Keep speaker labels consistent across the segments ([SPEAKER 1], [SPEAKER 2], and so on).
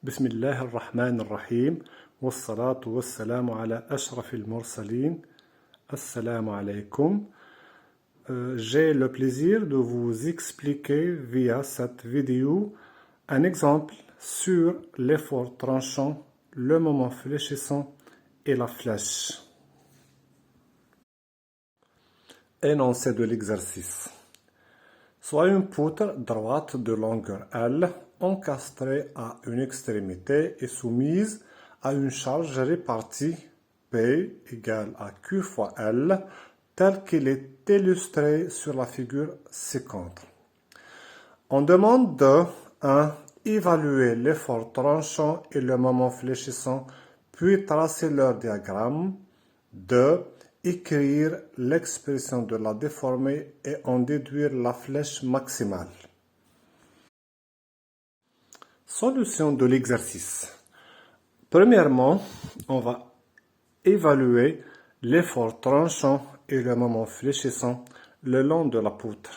[SPEAKER 1] بسم الله الرحمن الرحيم والصلاة والسلام على أشرف المرسلين. Assalamu alaikum. J'ai le plaisir de vous expliquer via cette vidéo un exemple sur l'effort tranchant, le moment fléchissant et la flèche. Énoncé de l'exercice. Soit une poutre droite de longueur L encastrée à une extrémité et soumise à une charge répartie P égale à Q fois L, tel qu'il est illustré sur la figure ci-contre. On demande de 1. Évaluer l'effort tranchant et le moment fléchissant, puis tracer leur diagramme. 2. Écrire l'expression de la déformée et en déduire la flèche maximale. Solution de l'exercice. Premièrement, on va évaluer l'effort tranchant et le moment fléchissant le long de la poutre.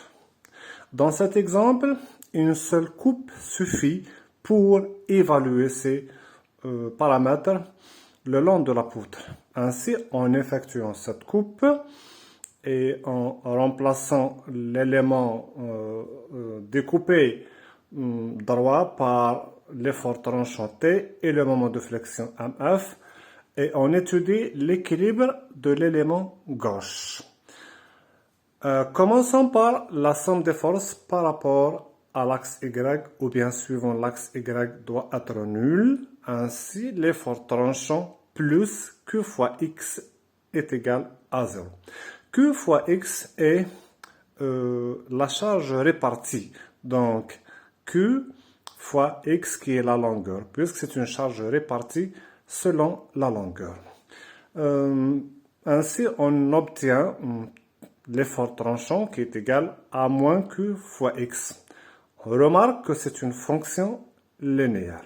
[SPEAKER 1] Dans cet exemple, une seule coupe suffit pour évaluer ces paramètres le long de la poutre. Ainsi, en effectuant cette coupe et en remplaçant l'élément découpé droit par l'effort tranchant T et le moment de flexion MF, et on étudie l'équilibre de l'élément gauche. Commençons par la somme des forces par rapport à l'axe Y, ou bien suivant l'axe Y doit être nul. Ainsi, l'effort tranchant plus Q fois X est égal à 0. Q fois X est la charge répartie. Donc, Q fois X qui est la longueur, puisque c'est une charge répartie selon la longueur. Ainsi, on obtient l'effort tranchant qui est égal à moins Q fois X. On remarque que c'est une fonction linéaire.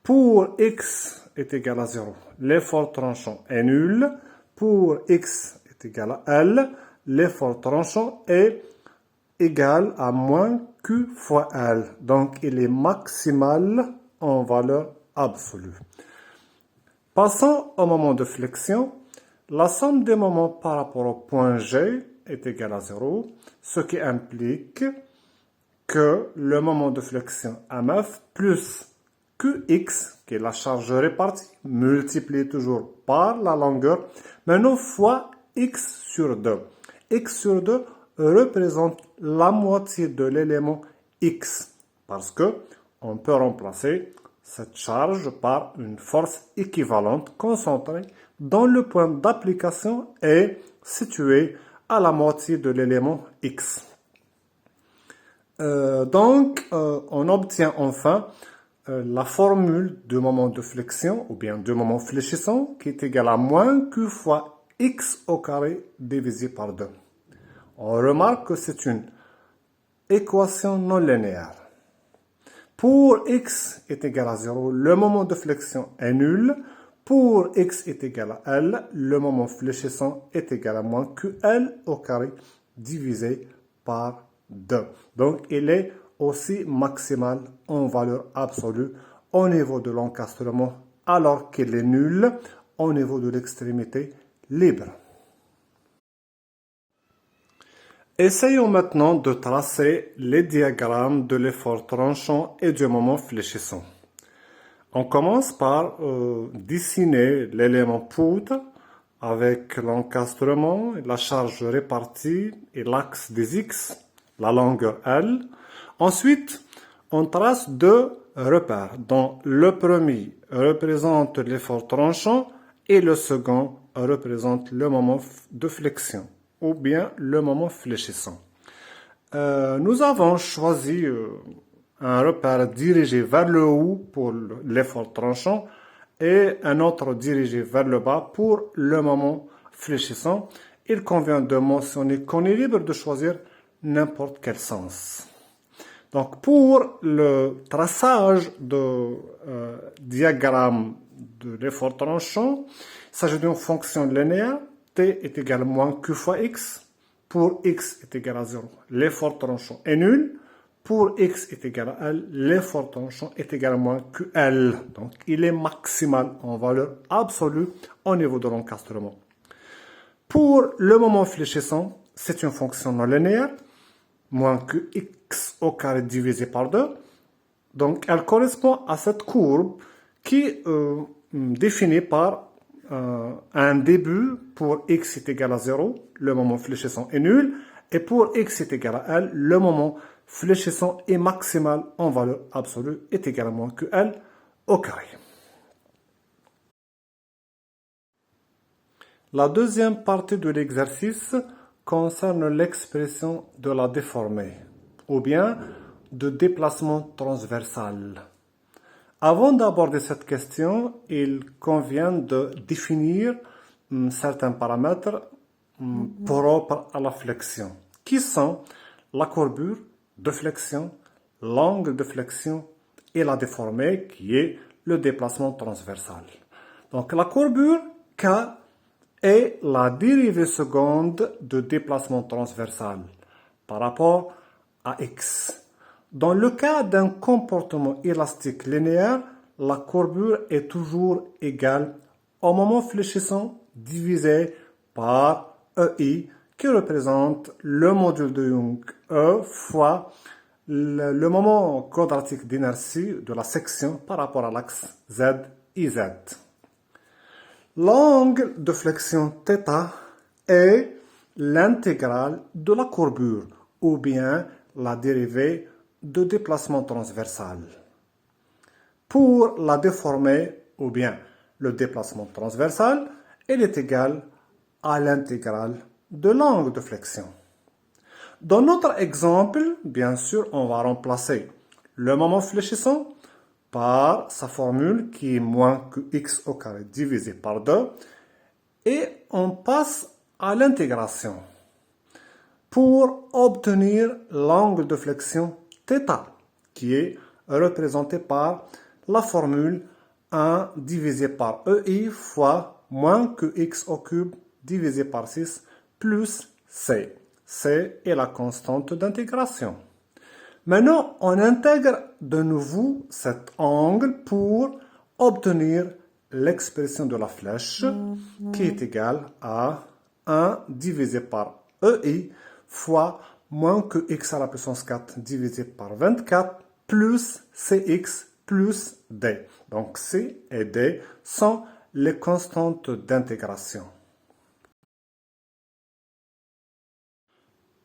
[SPEAKER 1] Pour X est égal à 0, l'effort tranchant est nul. Pour X est égal à L, l'effort tranchant est égal à moins Q fois L. Donc, il est maximal en valeur absolue. Passons au moment de flexion. La somme des moments par rapport au point G est égale à 0, ce qui implique que le moment de flexion MF plus Qx, qui est la charge répartie, multiplié toujours par la longueur, maintenant fois x sur 2. X sur 2 représente la moitié de l'élément x, parce que on peut remplacer cette charge par une force équivalente concentrée dont le point d'application est situé à la moitié de l'élément x. On obtient enfin la formule du moment de flexion, ou bien du moment fléchissant, qui est égale à moins Q fois x au carré divisé par 2. On remarque que c'est une équation non linéaire. Pour x est égal à 0, le moment de flexion est nul. Pour x est égal à L, le moment fléchissant est égal à moins QL au carré divisé par 2. Donc, il est aussi maximal en valeur absolue au niveau de l'encastrement, alors qu'il est nul au niveau de l'extrémité libre. Essayons maintenant de tracer les diagrammes de l'effort tranchant et du moment fléchissant. On commence par dessiner l'élément poutre avec l'encastrement, la charge répartie et l'axe des X, la longueur L. Ensuite, on trace deux repères, dont le premier représente l'effort tranchant et le second représente le moment de flexion, ou bien le moment fléchissant. Nous avons choisi un repère dirigé vers le haut pour l'effort tranchant et un autre dirigé vers le bas pour le moment fléchissant. Il convient de mentionner qu'on est libre de choisir n'importe quel sens. Donc, pour le traçage de diagramme de l'effort tranchant, il s'agit d'une fonction linéaire. T est égal à moins Q fois X. Pour X est égal à 0. L'effort tranchant est nul. pour x est égal à L, l'effort tranchant est égal à moins que L. Donc, il est maximal en valeur absolue au niveau de l'encastrement. Pour le moment fléchissant, c'est une fonction non linéaire, moins que x au carré divisé par 2. Donc, elle correspond à cette courbe qui est définie par un début pour x est égal à 0, le moment fléchissant est nul, et pour x est égal à L, le moment fléchissant est maximal en valeur absolue est égal à moins que L au carré. La deuxième partie de l'exercice concerne l'expression de la déformée, ou bien de déplacement transversal. Avant d'aborder cette question, il convient de définir certains paramètres propres à la flexion, qui sont la courbure de flexion, l'angle de flexion et la déformée, qui est le déplacement transversal. Donc la courbure, K, est la dérivée seconde de déplacement transversal par rapport à X. Dans le cas d'un comportement élastique linéaire, la courbure est toujours égale au moment fléchissant divisé par EI, qui représente le module de Young E fois le moment quadratique d'inertie de la section par rapport à l'axe Z, IZ. L'angle de flexion θ est l'intégrale de la courbure, ou bien la dérivée de déplacement transversal. Pour la déformée, ou bien le déplacement transversal, elle est égale à l'intégrale de l'angle de flexion. Dans notre exemple, bien sûr, on va remplacer le moment fléchissant par sa formule qui est moins que x au carré divisé par 2 et on passe à l'intégration pour obtenir l'angle de flexion θ qui est représenté par la formule 1 divisé par EI fois moins que x au cube divisé par 6 plus c. C est la constante d'intégration. Maintenant, on intègre de nouveau cet angle pour obtenir l'expression de la flèche qui est égale à 1 divisé par EI fois moins que x à la puissance 4 divisé par 24 plus cx plus d. Donc c et d sont les constantes d'intégration.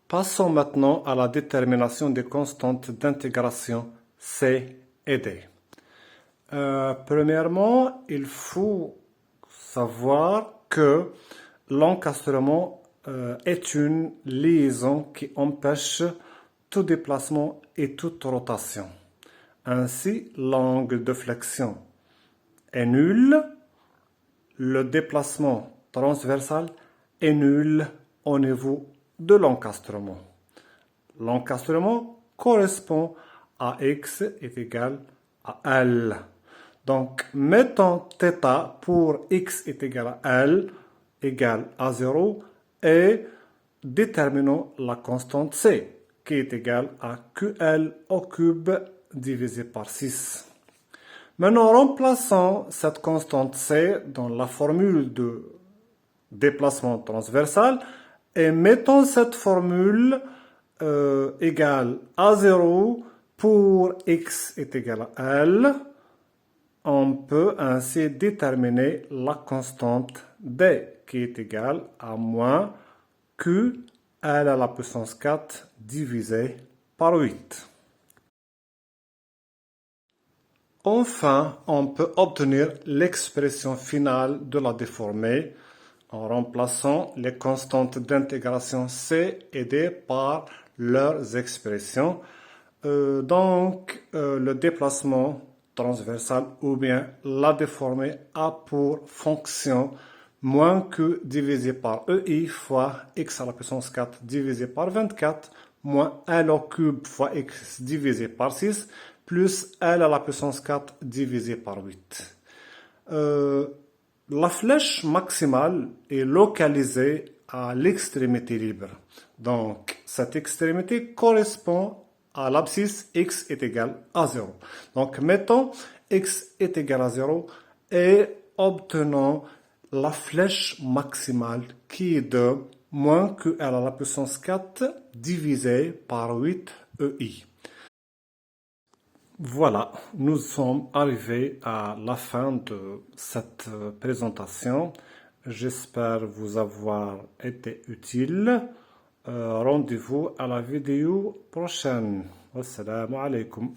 [SPEAKER 1] Passons maintenant à la détermination des constantes d'intégration C et D. Premièrement, il faut savoir que l'encastrement est une liaison qui empêche tout déplacement et toute rotation. Ainsi, l'angle de flexion est nul, le déplacement transversal est nul au niveau de l'encastrement. L'encastrement correspond à x est égal à L. Donc, mettons θ pour x est égal à L égale à 0 et déterminons la constante c qui est égale à QL au cube divisé par 6. Maintenant, remplaçons cette constante c dans la formule de déplacement transversal et mettons cette formule égale à 0 pour x est égal à L. On peut ainsi déterminer la constante d qui est égale à moins q L à la puissance 4 divisé par 8. Enfin, on peut obtenir l'expression finale de la déformée en remplaçant les constantes d'intégration C et D par leurs expressions. Le déplacement transversal ou bien la déformée a pour fonction moins que divisé par EI fois x à la puissance 4 divisé par 24 moins L au cube fois x divisé par 6 plus L à la puissance 4 divisé par 8. La flèche maximale est localisée à l'extrémité libre. Donc, cette extrémité correspond à l'abscisse, x est égal à 0. Donc, mettons x est égal à 0 et obtenons la flèche maximale qui est de moins que L à la puissance 4 divisé par 8 EI. Voilà, nous sommes arrivés à la fin de cette présentation. J'espère vous avoir été utile. Rendez-vous à la vidéo prochaine. Wassalamu alaikum.